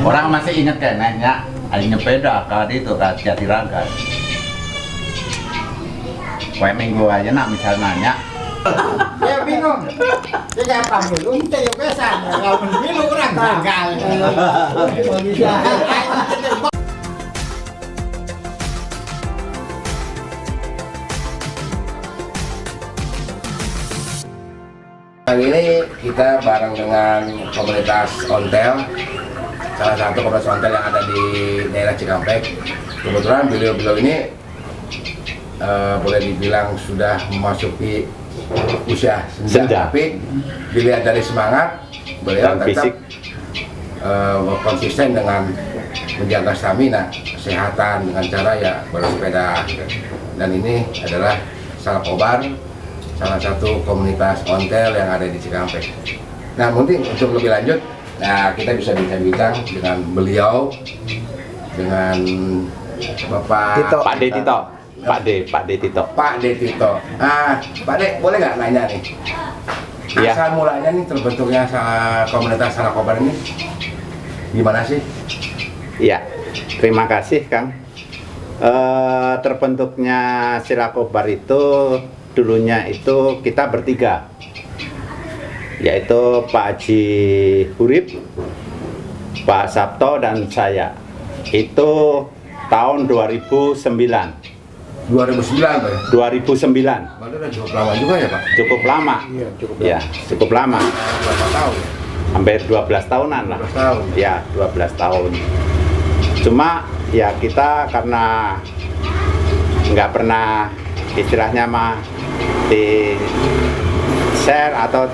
Orang masih ingat kan nanya, ada peda kali itu kan Jatiraga. Kayak minggu aja nak misal nanya. Ya bingung. Ya kayak pamilu kita ya biasa. Kalau pemilu orang gagal. Kali ini kita bareng dengan komunitas ontel, salah satu komunitas ontel yang ada di daerah Cikampek. Kebetulan beliau-beliau ini boleh dibilang sudah memasuki usia senja, tapi dilihat dari semangat beliau tetap konsisten dengan menjaga stamina, kesehatan dengan cara ya bersepeda. Dan ini adalah Salakobar, salah satu komunitas ontel yang ada di Cikampek. Nah, mungkin untuk lebih lanjut, nah kita bisa bincang-bincang dengan beliau, dengan Bapak Tito. Pak D Tito. Pak D Tito. Pak D Tito. Pak D, boleh nggak nanya nih? Iya. Asal mulanya nih terbentuknya komunitas Salakobar ini gimana sih? Iya, terima kasih Kang. Terbentuknya Salakobar itu dulunya itu kita bertiga, yaitu Pak Haji Hurib, Pak Sabto dan saya. Itu tahun 2009. 2009 Pak ya? 2009. Berarti udah cukup lama juga ya Pak? Cukup lama. Iya, cukup. Ya, cukup lama. Berapa tahun? Hampir 12 tahunan lah. 12 tahun. Ya, 12 tahun. Cuma ya kita karena nggak pernah istilahnya mah di share atau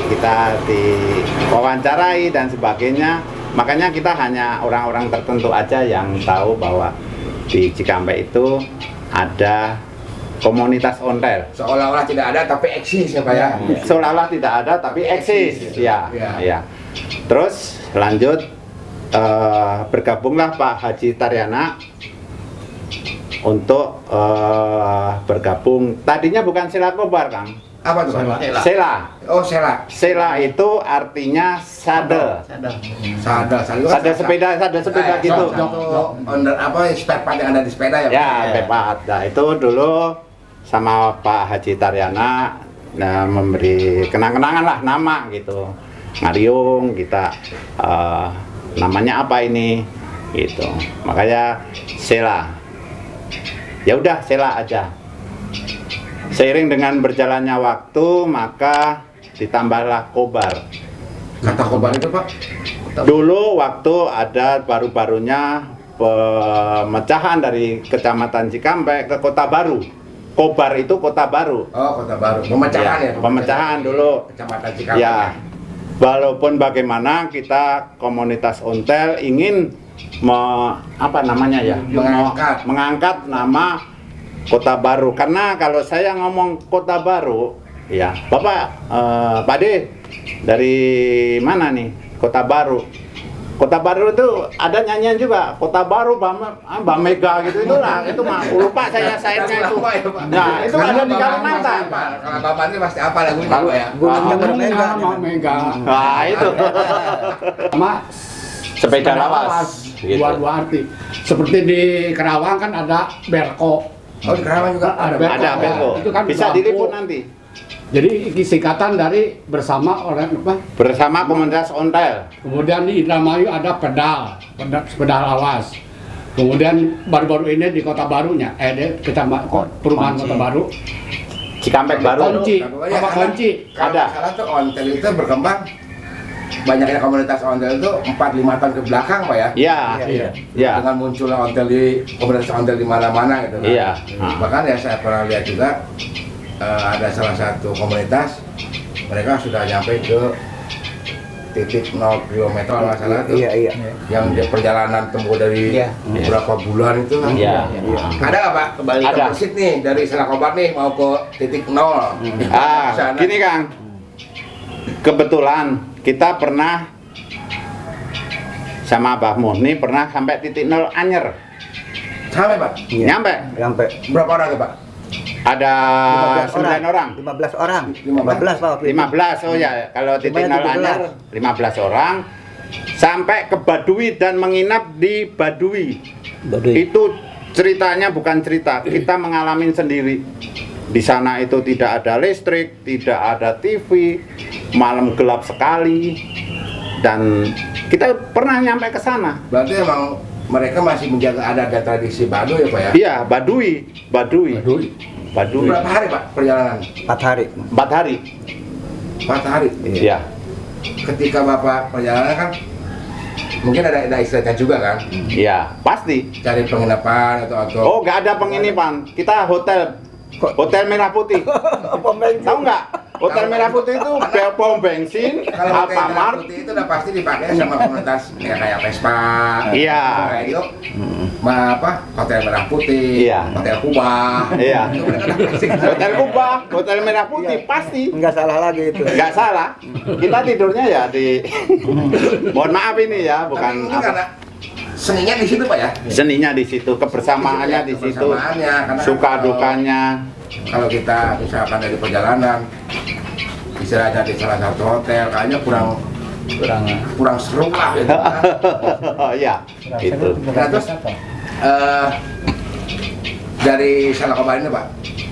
kita diwawancarai dan sebagainya, makanya kita hanya orang-orang tertentu aja yang tahu bahwa di Cikampek itu ada komunitas ontel. Seolah-olah tidak ada tapi eksis ya Pak ya? Seolah-olah tidak ada tapi eksis, ya, Ya. ya. Terus lanjut bergabunglah Pak Haji Taryana untuk bergabung. Tadinya bukan Salakobar, Kang. Apa tuh Pak? Sela. Oh, Sela. Sela itu artinya sadel. Sadel sepeda gitu. Under apa spare part yang ada di sepeda ya Pak? Ya, pepat. Nah, itu dulu sama Pak Haji Taryana memberi kenang-kenangan lah nama gitu. Ngariung kita namanya apa ini gitu. Makanya Sela. Ya udah Sela aja. Seiring dengan berjalannya waktu maka ditambahlah Kobar. Kata Kobar itu Pak? Dulu waktu ada baru-barunya pemecahan dari Kecamatan Cikampek ke Kota Baru. Kobar itu Kota Baru. Oh, Kota Baru. Pemecahan ya? Pemecahan dulu. Kecamatan Cikampek. Ya. Walaupun bagaimana kita komunitas ontel ingin mengangkat nama Kota Baru, karena kalau saya ngomong Kota Baru, ya Bapak Pak D dari mana nih? Kota Baru. Kota Baru itu ada nyanyian juga, Kota Baru Mbak Mega gitu itulah, itu mah lupa saya sairnya itu. Nah, itu ada di Kalimantan. Kalau Bapak ini pasti apa lagunya Pak ya? Mbak Mega. Nah, itu. Sama Sepeda lawas. Gitu. Dua arti. Seperti di Kerawang kan ada Berko. Oh, di Kerawang juga ada. Ada Beko. Itu kan Bisa lampu. diliput nanti. Jadi singkatan dari bersama orang apa? Bersama komunitas ontel. Kemudian di Indramayu ada sepeda lawas. Kemudian baru-baru ini di Kota Barunya, di Kecamatan Perumahan Kota Baru, Cikampek Baru. Kunci, Ya, apa kunci? Ada. Salah tuh ontel itu berkembang. Banyaknya komunitas ontel itu 4-5 tahun ke belakang Pak ya? Iya. Iya. Ya. Dengan munculnya ontel komunitas ontel di mana-mana gitu. Iya. Bahkan ya saya pernah lihat juga ada salah satu komunitas mereka sudah nyampe ke titik 0 km kalau nggak salah tuh. Iya. Yang dia perjalanan tempuh dari beberapa bulan itu kan. Iya. Ada nggak Pak? Kembali ke Ada. Persit nih dari Salakobar nih mau ke titik 0. Sana. Gini Kang. Kebetulan kita pernah sama Mbah Murni pernah sampai titik 0 Anyer. Sampai Pak? Nyampe. Sampai Berapa orang tuh Pak? Ada 9 orang. 15 orang. 15. 15 Pak. 15. Oh ya, kalau titik 0 Sebanyak Anyer 15 orang. sampai ke Baduy dan menginap di Baduy. Itu ceritanya bukan cerita, kita mengalami sendiri. Di sana itu tidak ada listrik, tidak ada TV, malam gelap sekali, dan kita pernah nyampe ke sana. Berarti emang mereka masih menjaga adat dan tradisi Baduy ya Pak ya? Iya, Baduy. Berapa hari Pak perjalanan? 4 hari. 4 hari. 4 hari? Iya. Ketika Bapak perjalanan kan mungkin ada istirahatnya juga kan? Iya, pasti. Cari penginapan atau Oh, nggak ada penginapan. Kita Hotel Merah Putih. Tahu nggak? Hotel Merah Putih itu pom bensin, kalau hotel Merah Alfamart. Putih itu udah pasti dipakai sama komunitas kayak Vespa. Iya. Kayak gitu. Hotel Merah Putih, Iya. Hotel Kuba. Iya. Itu mereka udah pasti. Hotel Kuba, Hotel Merah Putih pasti. Enggak salah lagi itu. Nggak salah. Kita tidurnya ya di. Mohon maaf ini ya, Tapi bukan ini karena seninya di situ Pak ya? seninya di situ, kebersamaannya di situ, Kebersamaannya, karena suka kalau- dukanya. Kalau kita misalkan dari perjalanan istirahat di salah satu hotel, kayaknya kurang seru lah gitu. Ya, itu. Nah, terus dari Salakobar ini Pak,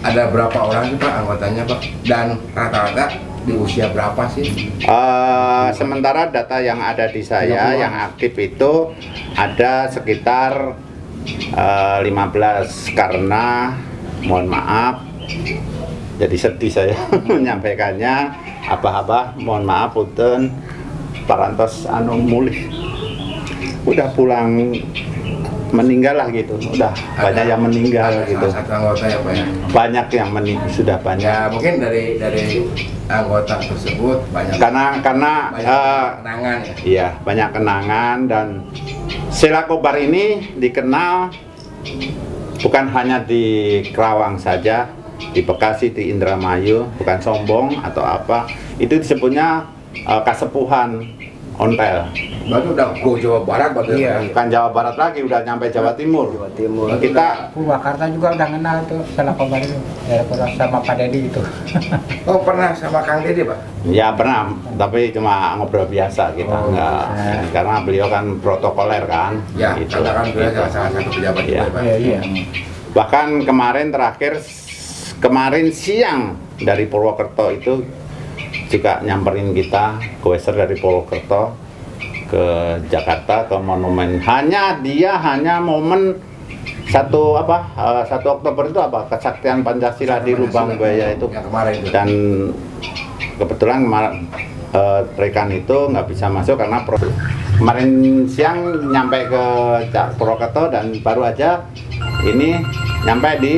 ada berapa orang sih Pak anggotanya Pak? Dan rata-rata di usia berapa sih? Sementara data yang ada di saya yang aktif itu ada sekitar 15, karena mohon maaf jadi sedih saya menyampaikannya, abah-abah mohon maaf punten parantos anu mulih udah pulang meninggal lah gitu, udah banyak yang meninggal Ada gitu, salah satu anggota ya Pak ya? banyak yang meninggal, sudah banyak. Ya mungkin dari anggota tersebut banyak Karena kenangan ya. iya, banyak kenangan, dan Selakobar ini dikenal bukan hanya di Kerawang saja, di Bekasi, di Indramayu, bukan sombong atau apa. Itu disebutnya kasepuhan ontel. Berarti udah go Jawa Barat berarti Iya. ya? Bukan Jawa Barat lagi, udah nyampe Jawa Timur. Jawa Timur. Kita Purwakarta juga udah kenal tuh Salakobar itu, ya sama Pak Dedi itu. Oh pernah sama Kang Dede Pak? ya pernah, tapi cuma ngobrol biasa kita, Oh, enggak, karena beliau kan protokoler kan. Ya, gitu. karena kan beliau Gitu. salah satu pejabat juga Iya. ya Pak. Iya. Bahkan kemarin siang dari Purwokerto itu juga nyamperin kita, goeser dari Purwokerto ke Jakarta ke monumen. Hanya momen 1 Oktober itu apa? Kesaktian Pancasila di Lubang Buaya itu. Yang kemarin itu. Dan kebetulan rekan itu nggak bisa masuk karena kemarin siang nyampe ke Purwokerto, dan baru aja ini nyampe di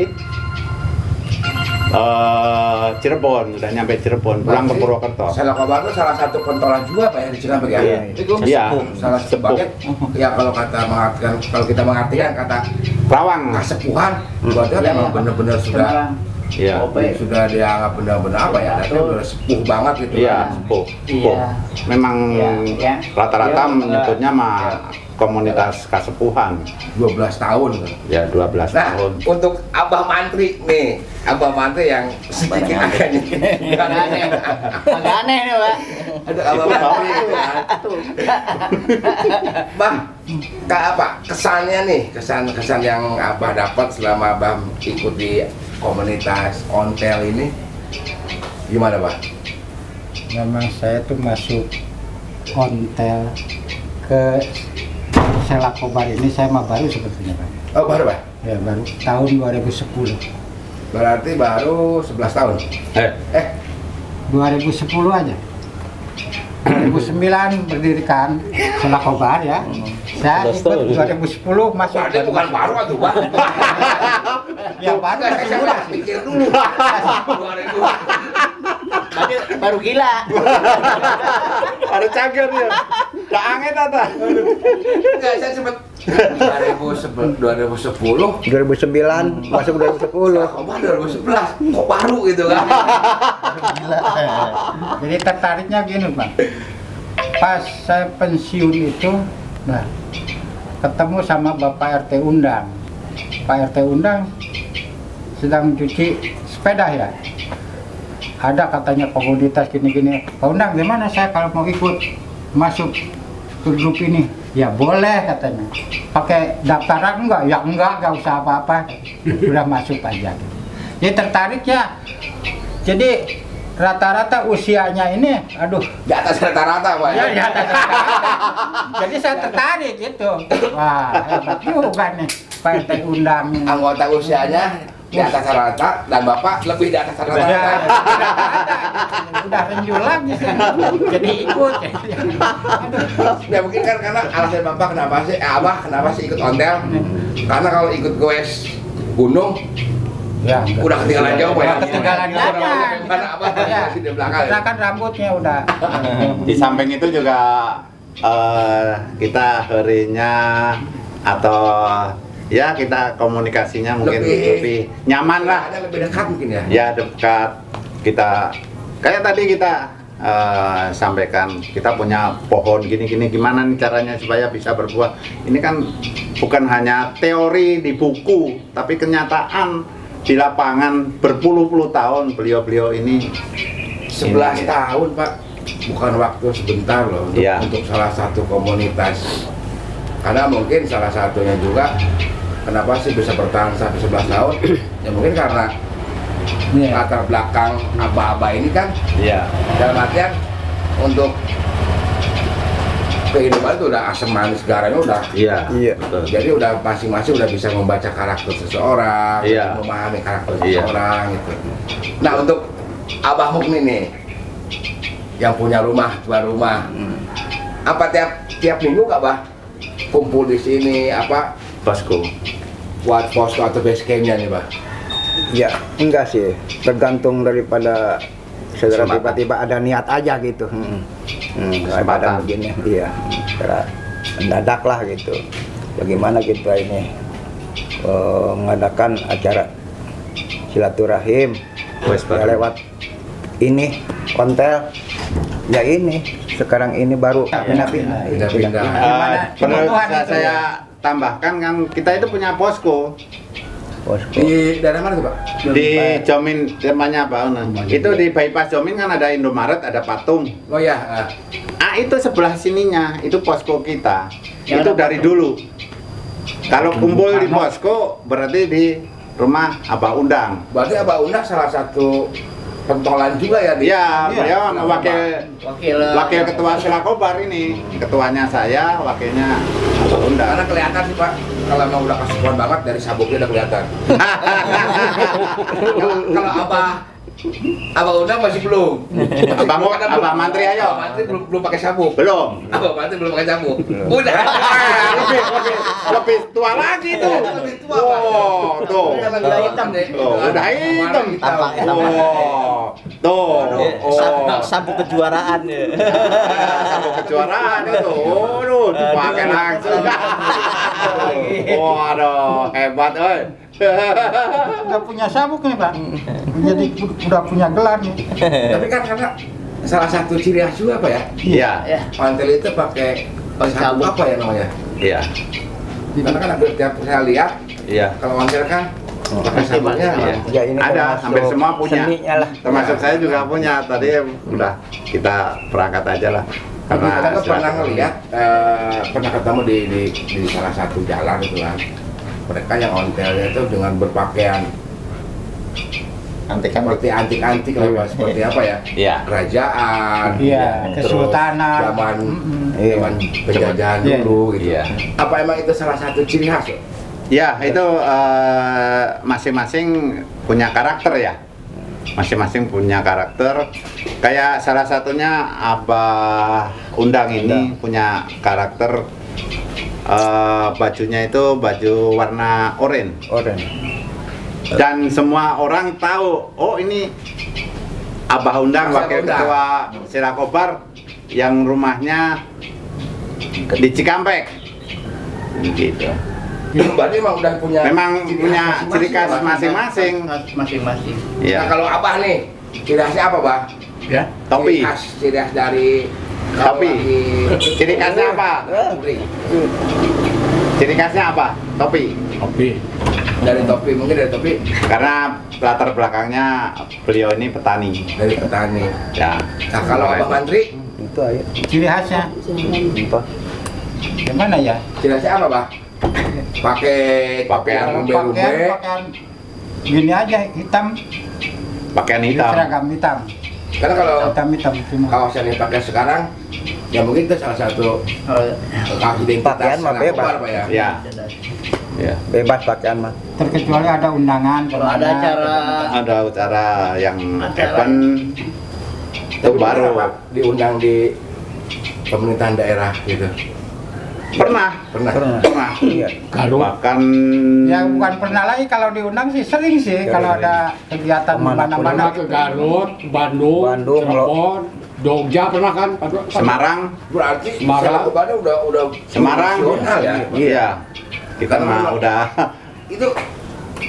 Cirebon, udah nyampe Cirebon, pulang ke Purwokerto. Salakobar itu salah satu pentolan juga Pak ya di Cikampek ya? Iya. Itu Iya. salah satu Sepuh. bagian. Ya kalau kita mengartikan kata Kerawang. kasepuhan, berarti kan emang benar-benar sudah Iya. sudah dianggap benar-benar apa ya? Berarti udah sepuh banget gitu. Iya, kan. sepuh. Memang rata-rata menyebutnya mah komunitas kasepuhan. 12 tahun. Ya 12 Nah, tahun. untuk Abah Mantri nih, Abah Mantri yang sedikit agak Agak aneh nih Pak. Ada Abah Mantri gitu kan. Bah, apa kesannya nih, kesan yang Abah dapat selama Abah ikuti komunitas ontel ini gimana Bah? Memang saya tuh masuk ontel ke Salakobar ini saya mah baru sebetulnya Pak. Oh baru Bah? Ya baru tahun 2010. Berarti baru 11 tahun? 2010 aja. 2009 berdirikan Salakobar ya. Saya ikut 2010 masuk. Berarti bukan baru tuh Bah? Ya baru. Enggak, saya udah pikir dulu. 2000. Baru gila. Ada cager ya. Gak anget tata. Enggak, saya sempat 2010 2009 masuk 2010. Salakobar 2011 kok baru gitu kan? Jadi tertariknya gini Bang. Pas saya pensiun itu, nah ketemu sama Bapak RT Undang. Pak RT Undang sedang cuci sepeda ya. Ada katanya komunitas gini-gini. Pak Undang gimana saya kalau mau ikut masuk ke grup ini? Ya boleh katanya. Pakai daftaran enggak? Ya enggak usah apa-apa. Udah masuk aja. Dia tertarik ya. Jadi rata-rata usianya ini, aduh, Di atas rata-rata Pak ya di atas rata-rata. Jadi saya tertarik gitu. Wah, hebat juga nih Pak RT Undang ini. Anggota usianya di atas rata dan Bapak lebih di atas Udah, rata-rata. udah renjul lagi sih. Jadi ikut. Ya mungkin kan karena alasan Bapak kenapa sih, Abah kenapa sih ikut ontel? Karena kalau ikut goes gunung, Ya, udah ketinggalan jauh Pak ya. Udah ketinggalan jalan. Karena Abah Ya, masih di belakang. karena kan rambutnya udah. Di samping itu juga kita harinya atau ya kita komunikasinya mungkin lebih nyaman lah. Ada lebih dekat mungkin ya. Ya dekat kita kayak tadi kita sampaikan kita punya pohon gini-gini gimana nih caranya supaya bisa berbuah. Ini kan bukan hanya teori di buku tapi kenyataan di lapangan berpuluh-puluh tahun beliau-beliau ini 11 tahun Pak, bukan waktu sebentar loh untuk, Iya. untuk salah satu komunitas. Karena mungkin salah satunya juga kenapa sih bisa bertahan sampai 11 tahun? Ya mungkin karena Iya. latar belakang aba-aba ini kan Iya. dalam artian untuk kehidupan itu udah asam manis garamnya udah. Iya. Iya. Betul. Jadi udah masing-masing udah bisa membaca karakter seseorang, Iya. memahami karakter Iya. seseorang gitu. Nah untuk Abah Mukni nih yang punya rumah, dua rumah, apa tiap minggu nggak Bah kumpul di sini apa Bosku. buat posko atau base campnya nih Bah? Ya, enggak sih. Tergantung daripada saudara Kesempatan. tiba-tiba ada niat aja gitu. Kesempatan. Ada begini, iya. Secara mendadak lah gitu. Bagaimana kita ini mengadakan acara silaturahim Wes, ya, baru. lewat ini kontel. Ya ini sekarang ini baru pindah-pindah. Pindah-pindah. Gimana Perlu kebutuhan saya, itu saya tambahkan kan kita itu punya posko Posko. Di daerah mana tuh Pak? di Jomin namanya apa? Itu di bypass Jomin kan ada Indomaret, ada patung. Oh ya, Itu sebelah sininya itu posko kita. Itu dari dulu. Kalau kumpul di posko berarti di rumah Abah Undang. berarti Abah Undang salah satu pentolan juga ya di. Iya, beliau wakil wakil ketua Silakobar ini. Ketuanya saya, wakilnya Abah Undang. Karena kelihatan sih Pak, kalau emang udah kesukuan banget dari sabuknya udah kelihatan. Kalau Abah Undang masih belum. Abah Mantri ayo. Abah Mantri belum pakai sabuk. Belum. Abah Mantri belum pakai sabuk. Udah. lebih tua lagi tuh. Lebih tua, Pak. Oh, tuh. Udah hitam deh. Oh, udah hitam. Tampak hitam. Oh, tuh. Oh, Sabuk kejuaraan ya. sabuk kejuaraan itu. Waduh, dipakai langsung. Waduh, hebat, oi. udah punya sabuk nih Pak. Jadi udah punya gelar nih. Tapi kan karena salah satu ciri khas juga Pak ya. Iya, Mantel itu pakai sabuk apa ya namanya? iya, Karena kan hampir tiap saya lihat iya. kalau mantel kan pakai sabuknya. Iya. Ya, ini Ada, termasuk hampir semua punya. seninya lah. Termasuk saya juga punya. Tadi udah kita perangkat aja lah. Tapi kita kan pernah silaturahmi. ngeliat, pernah ketemu di salah satu jalan itu kan. Mereka yang ontelnya itu dengan berpakaian seperti antik-antik lah Pak. Seperti apa ya? Iya. Kerajaan, Iya, terus kesultanan. zaman Iya. zaman penjajahan Iya. dulu gitu. Iya. Apa emang itu salah satu ciri khas? Ya, itu masing-masing punya karakter ya. Masing-masing punya karakter. Kayak salah satunya Abah Undang ini punya karakter bajunya itu baju warna oranye. Dan semua orang tahu, oh ini Abah Undang, Abah wakil Undang. ketua Silakobar yang rumahnya di Cikampek. Gitu. Berarti emang udah punya Memang ciri punya khas ciri khas Pak. masing-masing. Masing-masing. Nah Iya. kalau Abah nih, ciri khasnya apa Bah? Ya. Topi. Ciri khas dari kalau Topi. lagi- Ciri khasnya apa? Ciri khasnya apa? Topi. Kopi. Dari topi, mungkin dari topi Karena latar belakangnya beliau ini petani. dari petani. Ya. Nah kalau Abah Mantri, Itu aja. Ciri khasnya Apa? gimana ya? Jelasnya apa, Pak? Pakai Pakaian umbe-umbe. Pakaian gini aja hitam, Pakaian hitam. seragam hitam, Karena kalau hitam cuma. kaos yang dipakai sekarang, ya mungkin itu salah satu kaos identitas Pakaian mah narkoba, bebas. Pak ya. Ya. Ya. Bebas pakaian mah. Terkecuali ada undangan, Kalau ada kemana, acara Ada acara yang Acara. event itu Tapi baru. pernah, Pak, diundang di pemerintahan daerah gitu. Pernah. Pernah. Iya. Garut. Bahkan Ya bukan pernah lagi, kalau diundang sih sering sih kalau ada kegiatan Kemana pun. mana-mana. Pernah ke Garut, Bandung, Bandung, Cirebon, Jogja pernah kan? Semarang, Berarti Semarang. narkobanya udah Semarang, nasional ya. iya. Kita mah udah Itu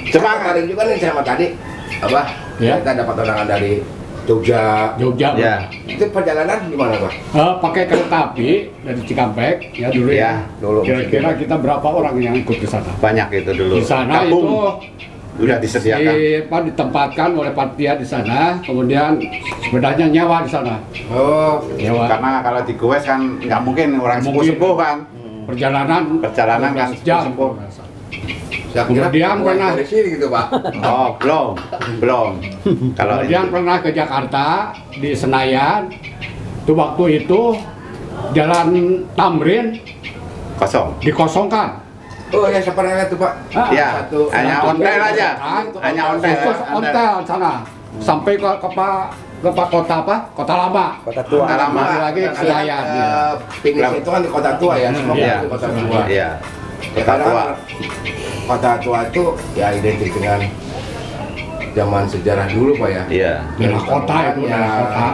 Cuma- tarik juga nih sama tadi apa? Ya. Kita dapat undangan dari Jogja. Jogja. ya, Itu perjalanan gimana, Pak? Pakai kereta api dari Cikampek ya dulu Ya, ya. dulu. Kira-kira kita berapa orang yang ikut ke sana? banyak itu dulu. Di sana Kampung itu udah disediakan. ditempatkan oleh panitia di sana, kemudian sepedanya nyewa di sana. Oh, Nyewa. Karena kalau di Goes kan nggak mungkin orang Nggak mungkin. sepuh-sepuh kan. Perjalanan kan 12 jam. sepuh. saya kira Kemudian mulai pernah- dari sini gitu, Pak. Oh, belum. Kalau Kemudian itu. pernah ke Jakarta di Senayan. Itu waktu itu Jalan Tamrin Kosong. dikosongkan. Oh ya, saya pernah lihat tuh, Pak. Ah, Ya, Satu- hanya satu- ontel aja. Hanya ontel. Khusus ontel sana. Sampai ke Pak kota apa? Kota Lama. Kota tua. Kota lama. Masih lagi ke Senayan. ya. Finish itu kan di kota tua ya, semua Iya. di kota tua. Iya. Ya, Kota karena tua. Kota tua itu ya identik dengan zaman sejarah dulu, Pak ya. Iya. Daerah kota itu, Ya, daerah kota.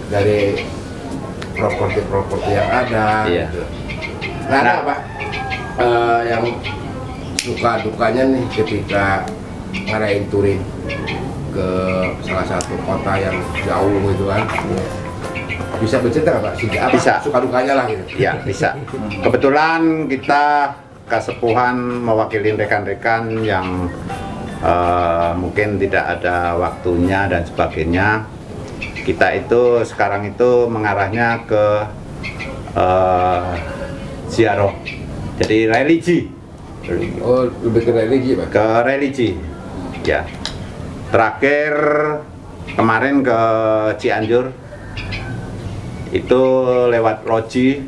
dari properti yang ada. Iya. Gitu. Nah, ada Pak yang suka dukanya nih ketika ngarahin touring ke salah satu kota yang jauh gitu kan. Bisa bercerita nggak, Pak? Apa Bisa. suka dukanya lah gitu. Ya, bisa. Kebetulan kita kesepuhan mewakili rekan-rekan yang mungkin tidak ada waktunya dan sebagainya. Kita itu sekarang itu mengarahnya ke ziarah. Jadi religi. Oh, lebih ke religi, Pak. Ke religi. Ya. Terakhir kemarin ke Cianjur itu lewat Loji,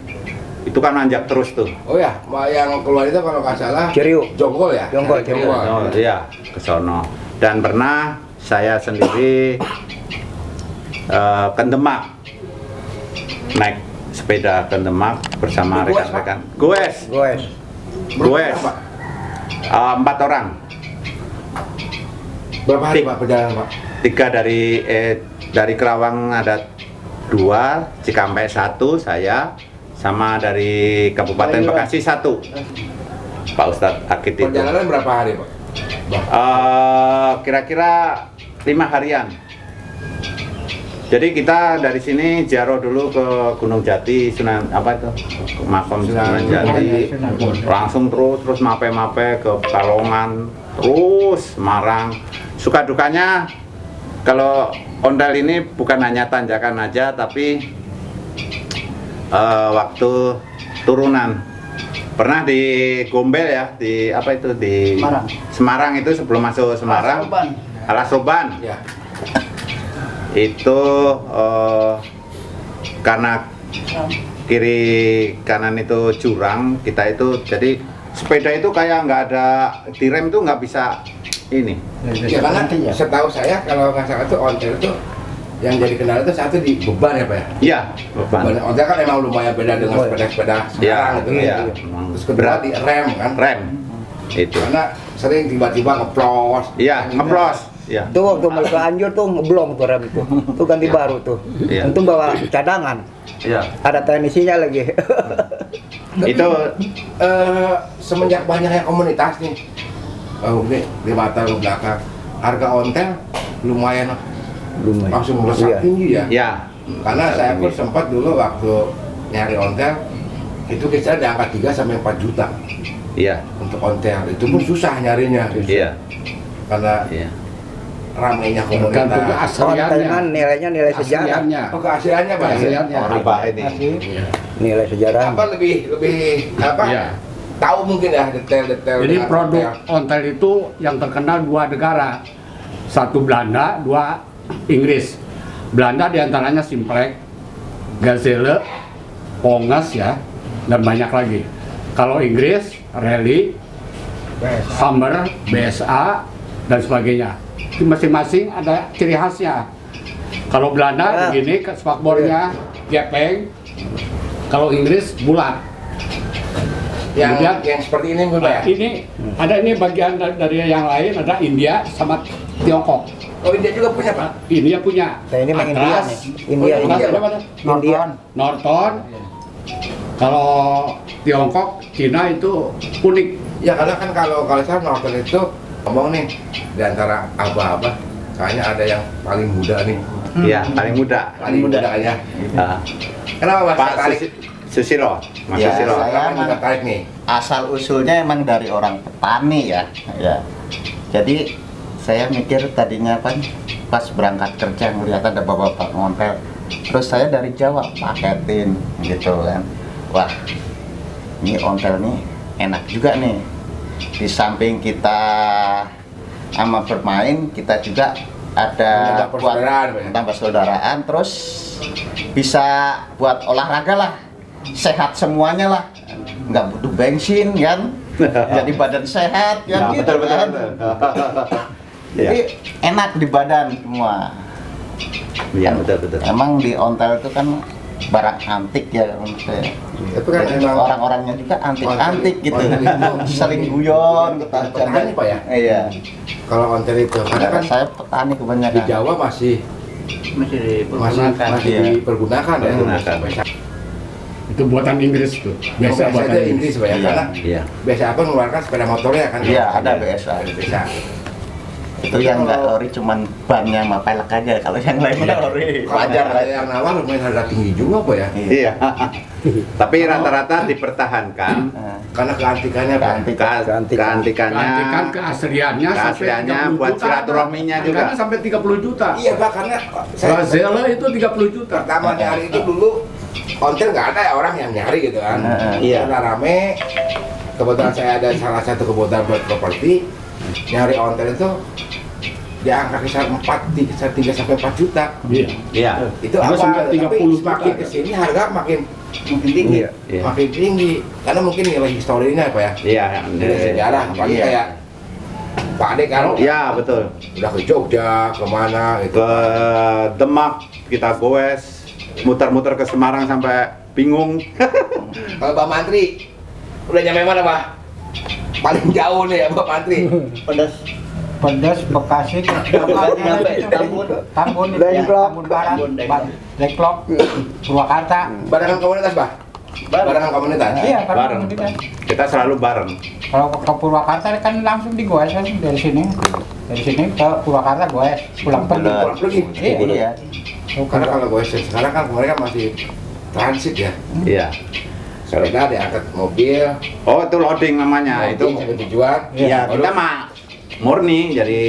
itu kan nanjak terus tuh. Oh ya, yang keluar itu kalau nggak salah Ciriu. Jonggol ya? Jonggol, Ciriu. Oh iya, ke sono. Dan pernah saya sendiri ke Demak, naik sepeda ke Demak bersama Goes, rekan-rekan. Goes, Goes. Goes. Pak? 4 orang, Berapa hari, Pak, perjalanan, Pak? 3 dari Kerawang ada 2, Cikampek 1, saya, sama dari Kabupaten Bekasi 1. Pak Ustadz Akid itu. Perjalanan berapa hari, Pak? Kira-kira 5 harian. Jadi kita dari sini ziarah dulu ke Gunung Jati, Sunan apa itu? Makam Sunan Jati. Langsung terus mape-mape ke Pekalongan, terus Semarang. Suka dukanya kalau ondel ini bukan hanya tanjakan aja, tapi waktu turunan. Pernah di Gombel ya, di apa itu di Semarang itu sebelum masuk Semarang. Alas Roban. Ya. Itu karena kiri kanan itu jurang, kita itu jadi sepeda itu kayak nggak ada direm tuh nggak bisa ini. Ya, karena setahu saya kalau nggak salah tuh ontel itu yang jadi kendala itu satu di beban ya, Pak ya? Iya, beban. Beban ontel kan emang lumayan beda dengan sepeda-sepeda sekarang gitu. Iya. Terus kedua di rem kan? Rem itu. Karena sering tiba-tiba ngeplos. Iya, ngeplos. Iya. Itu waktu mau ke Anjur tuh ngeblong tuh rem tuh. Tuh ganti baru tuh. Iya. Untung bawa cadangan. Iya. Ada teknisinya lagi. Itu Semenjak banyaknya komunitas nih, ini 5 tahun belakang, harga ontel lumayan langsung melesat Iya. tinggi ya. ya. Karena saya pun sempat dulu waktu nyari ontel itu kisaran di angka 3 sampai 4 juta Iya. untuk ontel. Itu pun susah nyarinya. Iya. Karena Iya. ramainya Tergantung komunitas. Kontengan keasliannya. nilainya nilai sejarah. Asliannya. Oh, keasliannya Pak. Keasliannya. Apa ini? Asli. Iya. Nilai sejarah. apa lebih apa? Iya. Tahu mungkin ya detail-detail. Jadi dengan produk ontel. ontel itu yang terkenal 2 negara, 1 Belanda, 2 Inggris. Belanda diantaranya Simplek, Gazelle, Pongas ya, dan banyak lagi. Kalau Inggris, Rally, Summer, BSA, dan sebagainya. Masing-masing ada ciri khasnya. Kalau Belanda begini, spakbornya gepeng. Kalau Inggris bulat. Kemudian- yang seperti ini Mbak ya? Ini ada ini bagian dari yang lain, ada India sama Tiongkok. Oh India juga punya Pak? India punya. Nah, ini mah India Atlas, nih. India, Atlas India. ada mana? India. Norton. Kalau Tiongkok, Cina itu unik. Ya karena kan kalau saya nonton itu ngomong nih di antara aba-aba, kayaknya ada yang paling muda nih, Iya, paling muda. paling muda kayaknya. Ah, Kenapa Mas? Pak Tertarik? Susilo, Mas Ya, Susilo. saya Kenapa emang- tertarik nih? Asal usulnya emang dari orang petani ya. Jadi saya mikir tadinya kan pas berangkat kerja ngeliat ada bapak-bapak ngontel. Terus saya dari Jawa paketin gitu kan. Wah, ini ontel nih enak juga nih. Di samping kita sama bermain, kita juga ada Menambah persaudaraan, Pak, ya? tambah saudaraan, terus bisa buat olahraga lah, sehat semuanya lah, nggak butuh bensin kan, jadi badan sehat Ya, kan gitu betul, betul, kan. betul. Jadi enak di badan semua. Iya, betul, betul. Emang di ontel itu kan barang antik ya menurut saya. Itu kan Jadi emang orang-orangnya juga antik-antik gitu, ontel itu sering guyon kita petani, Pak, ya? Iya. kalau ontel itu karena kan Saya petani di kebanyakan. Jawa masih Iya. dipergunakan ya. Dipergunakan. Itu buatan Inggris tuh. Biasa Biasa buatan itu Inggris. Inggris Pak ya, Iya. karena Iya. biasa apa mengeluarkan sepeda motornya kan? Iya, ada BSA. Bisa. Itu yang nggak ori cuman bannya sama pelek aja, kalau yang lainnya ori wajar Kalau lah. ada yang nawar lumayan harga tinggi juga Pak ya. Iya. Tapi rata-rata dipertahankan Nah, Karena keantikannya Pak. Keantikan. keantikannya, Keantikan keasliannya keasliannya sampai 30 buat juta. silaturahminya juga. Harganya sampai 30 juta. Iya Pak, karena saya Gazelle itu 30 juta. pertama nyari itu dulu ontel nggak ada ya orang yang nyari gitu kan. Iya. Karena rame. Kebetulan saya ada salah satu kebutuhan buat properti nyari ontel itu di angka kisar 3 sampai 4 juta. Iya. Iya. Itu Karena awal, sampai tapi 30 semakin juta. kesini harga makin tinggi, Iya. makin tinggi. Karena mungkin nilai historinya apa ya, Iya. nilai sejarah. Apalagi Iya. kayak Pak Ade kan, Iya, betul. udah ke Jogja, kemana gitu. Ke Demak kita goes, muter-muter ke Semarang sampai bingung. Kalau Pak Mantri, udah nyampe mana Pak? Paling jauh nih ya Pak Mantri. Pedas Bekasi Tambun Dengklok. Tambun Barat Dengklok Purwakarta. Barengan komunitas Pak? Barengan komunitas? Iya, Bareng. kan Kita selalu bareng. kalau ke Purwakarta kan langsung di goes kan dari sini ke Purwakarta goes pulang pergi. Benar. Pulang pergi. Iya. Karena kalau gue sekarang kan mereka masih transit ya. Iya. Sepeda diangkat mobil, Oh, itu loading namanya. itu Itu. tujuan. Iya, kita mah murni jadi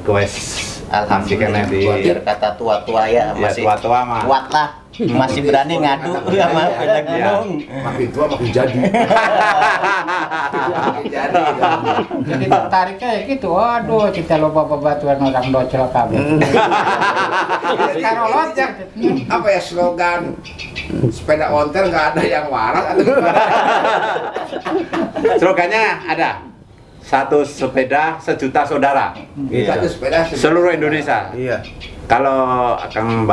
goes. Alhamdulillah, Di biar kata tua-tua ya ya, masih tua-tua mah. kuat lah, masih berani ngadu sama beda gunung. Makin tua makin jadi. Makin jadi. Jadi tertariknya ya gitu, waduh kita loba bebatuan orang docel kami. Karolot ya. Apa ya slogan sepeda ontel nggak ada yang waras atau gimana? Slogannya ada. Satu sepeda sejuta saudara. Satu sepeda Seluruh Indonesia. Iya. Kalau akan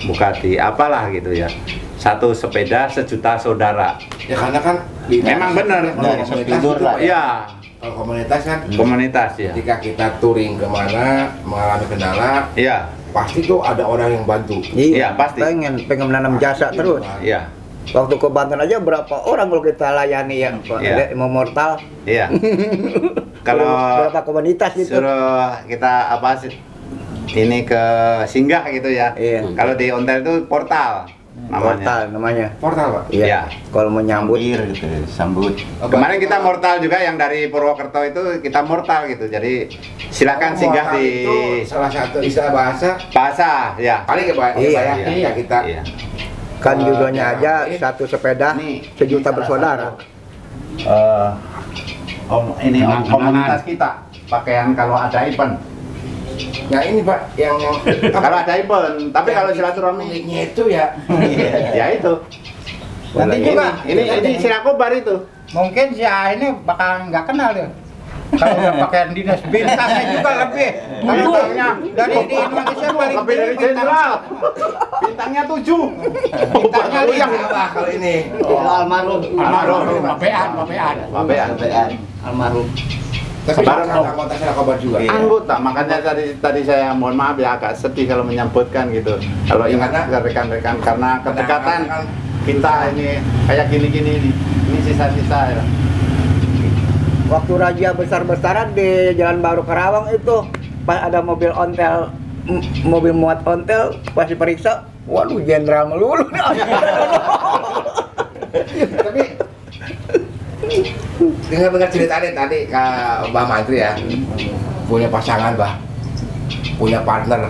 buka di apalah gitu ya. Satu sepeda sejuta saudara. ya karena kan Memang benar. Dari sepilur lah ya. Iya, kalau komunitas kan komunitas ya. ketika kita touring kemana mengalami kendala Iya, pasti tuh ada orang yang bantu. Iya, pasti. Pengen menanam jasa terus. iya, Waktu ke Banten aja berapa orang kalau kita layani ya, Pak? Iya. Mau mortal. iya. Kalau berapa komunitas gitu. suruh kita apa sih ini ke singgah gitu ya. Iya. Kalau di ontel itu portal namanya. Mortal namanya. Portal Pak. Iya. Kalau mau nyambut. Sambut gitu, sambut. Kemarin kita mortal juga yang dari Purwokerto itu kita mortal gitu. Jadi silakan singgah Portal di itu salah satu istilah bahasa Bahasa ya. paling ya Pak, Iya, ya, iya, kita iya. Kan judulnya aja satu sepeda Nih, sejuta ini bersaudara. Ini Kenang-kenangan. komunitas kita pakaian kalau ada event. Nah ini Pak, yang Kalau ada event, tapi kalau silaturahmi uniknya itu ya ya itu. Nanti juga Ini Sirakobar itu. mungkin si A ini bakal nggak kenal dia. Kalau udah pakaian dinas, bintangnya juga lebih. Bintangnya Dari di Indonesia paling lebih dari tinggi jenderal. Bintangnya 7. Bintangnya yang lima. apa kalau ini? Almarhum. Babean. Almarhum. Tapi Sebarang anggota Sirakobar juga. Anggota, makanya tadi saya mohon maaf ya agak sedih kalau menyebutkan gitu. Kalau Ya, ingat karena- rekan-rekan karena kedekatan kan- kita ini kayak gini-gini ini. Ini sisa-sisa ya. Waktu razia besar-besaran di Jalan Baru Karawang itu pas ada mobil ontel, mobil muat ontel pas diperiksa, waduh jenderal melulu. Tapi dengar cerita tadi Kak Mbah Mantri ya, punya pasangan Mbah, punya partner.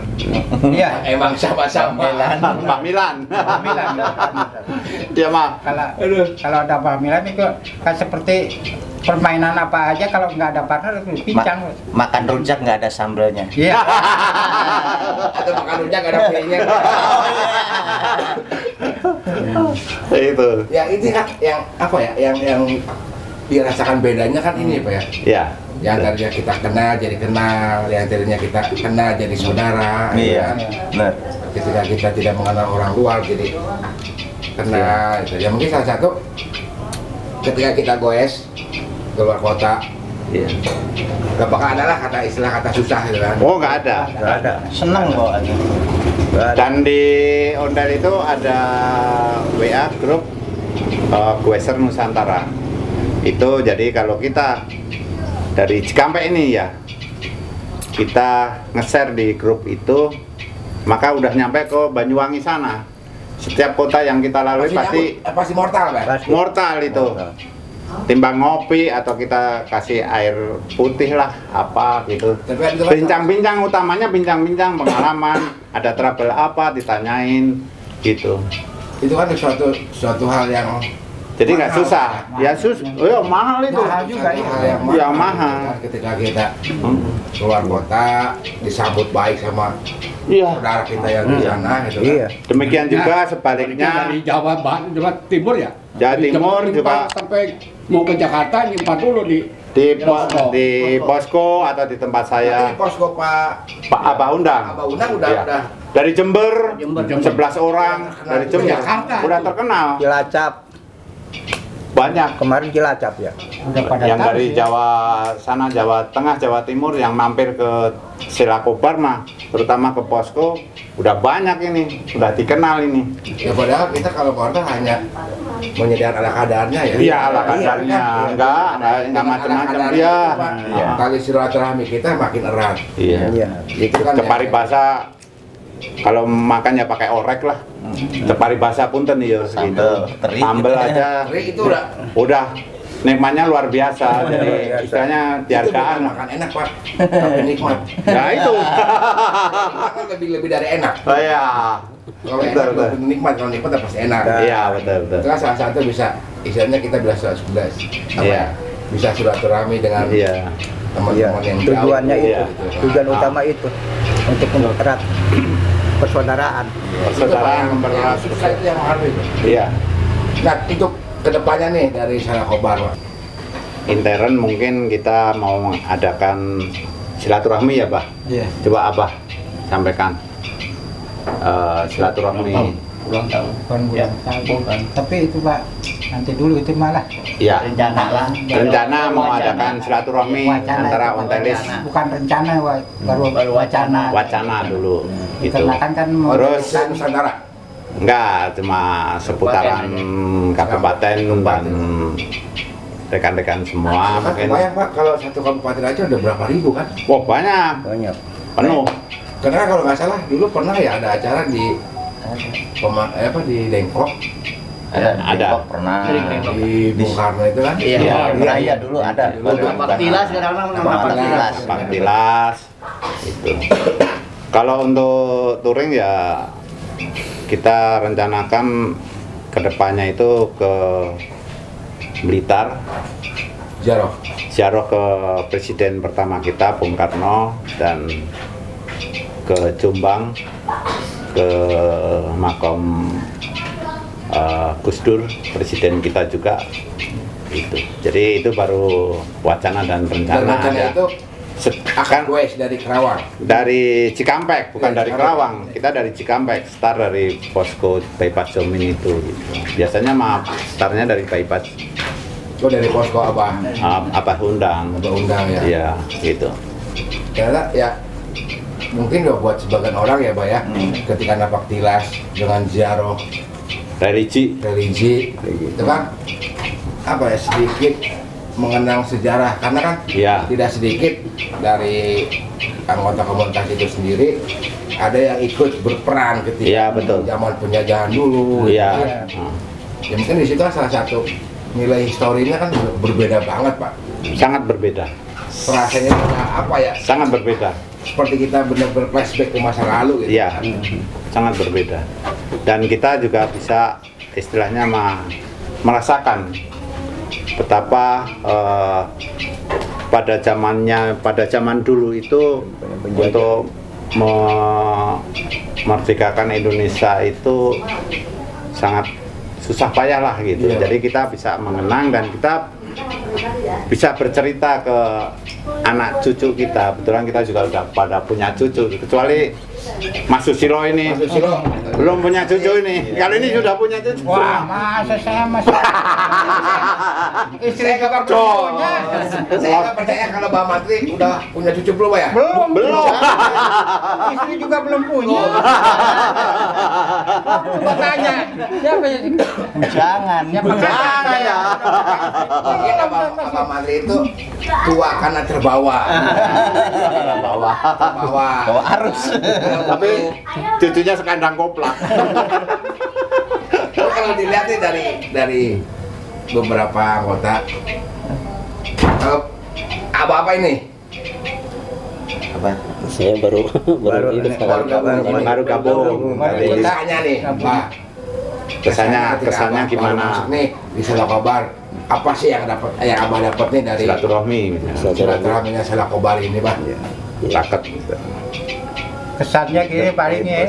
Iya. Emang sama-sama. Pak Milan. Milan. Dia mah. Kalau ada Milan itu kan seperti permainan apa aja kalau nggak ada partner itu pincang. Makan rujak nggak ada sambelnya. Iya. Atau makan rujak gak ada kuenya. Itu. Ya ini kan yang apa ya, yang dirasakan bedanya kan ini Pak ya. Ya. Yang tadinya kita kenal jadi kenal, yang tadinya kita kenal jadi saudara. Iya. kan? Benar. Ketika kita tidak mengenal orang luar jadi kenal. Gitu. Ya mungkin salah satu ketika kita goes keluar kota, Iya. gak bakal ada lah istilah kata susah gitu kan. Oh, nggak ada. Nggak ada. Seneng bawaannya. Dan di Ondel itu ada WA grup Gueser Nusantara. Itu jadi kalau kita dari Cikampek ini ya, kita nge-share di grup itu, maka udah nyampe ke Banyuwangi sana. Setiap kota yang kita lalui pasti pasti mortal kan. Pasti. mortal itu. Timbang ngopi atau kita kasih air putih lah apa gitu. Tapi kan itu kan Bincang-bincang, utamanya bincang-bincang pengalaman, ada trouble apa ditanyain gitu. itu kan suatu hal yang Jadi nggak mahal. susah. Ya oh mahal itu. Mahal juga Suatu itu. hal yang Ya, mahal. Ketika kita Hmm. keluar kota disambut baik sama Iya. saudara kita yang di sana gitu kan. Iya. Demikian juga Itu sebaliknya dari Jawa Timur ya. Jawa Dari Timur Jawa juga. sampai mau ke Jakarta nyimpan dulu di di posko atau di tempat saya Nanti posko Pak Abah Undang. Abah Undang udah Iya. udah Dari Jember, Jember. 11 orang dari Jember Jakarta. udah terkenal Cilacap, banyak. kemarin Cilacap ya. Udah pada Yang tahu dari sih. Jawa sana, Jawa Tengah, Jawa Timur yang mampir ke Sirakobar mah, terutama ke posko, udah banyak ini, udah dikenal ini. ya padahal kita kalau keluarga hanya menyediakan ala kadarnya ya. Iya, ala kadarnya, enggak Dengan macam-macam ala dia. kadarnya itu, Pak, Iya. tali silaturahmi kita makin erat. Iya. Iya. Itu kan Cepari bahasa kalau makan ya pakai orek lah. Cepari bahasa punten ya Sambel, gitu. teri. Sambel aja. Teri itu Udah nikmatnya luar biasa. Luar Jadi biasa. istilahnya itu bukan dihargaan. makan enak Pak, tapi nikmat. Nah itu. Makan lebih dari enak. Oh iya. Kalau Betul, enak betul. lebih nikmat, kalau nikmat ya pasti enak. Iya betul betul. Itu kan salah satu bisa istilahnya kita bisa sebelas Iya. bisa silaturahmi dengan Iya. Iya. teman-teman yang jauh. Tujuannya itu, Iya. tujuan utama itu untuk mempererat persaudaraan. Persaudaraan mempererat. Susah itu yang harus itu. Iya. Nah untuk kedepannya nih dari Sirakobar Pak. Intern mungkin kita mau mengadakan silaturahmi ya, Bah. Iya. Coba Abah sampaikan silaturahmi. Bukan bulan tahun kan. Tapi itu Pak, nanti dulu itu malah Ya. Rencana lah. Rencana mau adakan silaturahmi Wacana antara itu, Ontelis bukan rencana baru wacana. wacana dulu gitu. Dikarenakan kan mau Terus Indonesia Nusantara. enggak cuma seputaran kabupaten dan rekan-rekan semua Kan mungkin. kebayang Pak kalau satu kabupaten aja udah berapa ribu kan? Wah, banyak. Banyak. Penuh. Karena kalau nggak salah dulu pernah ya ada acara di di Dengklok, Ada. Ada. Depok pernah. di Bung Karno itu kan. Iya. Iya. Raya dulu ada. Paktilas sekarang nama Paktilas. Pak Tilas itu. Kalau untuk touring ya kita rencanakan kedepannya itu ke Blitar, ziarah ke presiden pertama kita Bung Karno, dan ke Jombang ke makam Gus Dur, presiden kita juga itu. Jadi itu baru wacana dan rencana aja. itu Kan wes dari Kerawang. dari Cikampek, bukan Dari dari Kerawang. Kita dari Cikampek, start dari posko bypass Jomin itu gitu. Biasanya mah startnya dari bypass Oh, dari posko Abah. apa undang. Abah undang ya. Iya, gitu. Ternyata ya mungkin ya buat sebagian orang ya, Pak ya, ketika napak tilas dengan ziarah religi itu kan apa ya, sedikit mengenang sejarah, karena kan Iya. tidak sedikit dari anggota komunitas itu sendiri ada yang ikut berperan ketika Iya, betul. zaman penjajahan dulu. Iya. gitu. Ya mungkin di situ kan salah satu nilai historinya kan berbeda banget, Pak. Sangat berbeda. Rasanya apa ya? Sangat berbeda. Seperti kita benar-benar flashback ke masa lalu gitu. Iya. Sangat berbeda. Dan kita juga bisa istilahnya merasakan betapa pada zaman dulu itu untuk memerdekakan Indonesia itu sangat susah payah lah gitu. Iya. Jadi kita bisa mengenang dan kita bisa bercerita ke anak cucu kita. Kebetulan kita juga udah pada punya cucu, kecuali Mas Susilo ini Mas Susilo. belum punya cucu ini. Kalau ini sudah punya cucu. Wah, masa saya masih istri juga belum punya. Saya nggak percaya kalau Mbak Matri udah punya cucu belum, Pak ya? Belum. Istri juga belum punya. Gua tanya, siapa ya? Jangan. Saya. Mungkin Abang Matri itu tua karena terbawa. Bawah. Terbawa. Arus. Tapi cucunya sekandang koplak. Tapi kalau dilihat nih dari beberapa anggota, kalau apa ini? Apa? Saya baru ini sekarang. Baru gabung. Jadi Kesannya nih, Pak. kesannya gimana? Masuk nih di Selakobar, apa sih yang Abah dapat nih dari Silaturahmi misalnya. silaturahminya Selakobar ini, Pak? Raket. Kesannya gini paling ya.